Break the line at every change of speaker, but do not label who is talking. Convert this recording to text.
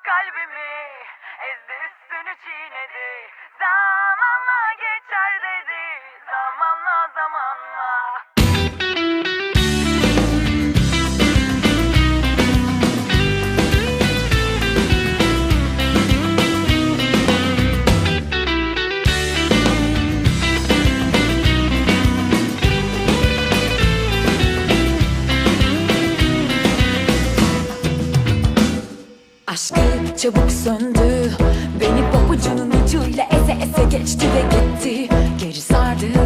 kalbimi, ezdi üstünü çiğnedi. Zamanla geçer dedi, zamanla zamanla.
Aşkı çabuk söndü, beni pabucunun ucuyla eze eze geçti ve gitti. Geri sardı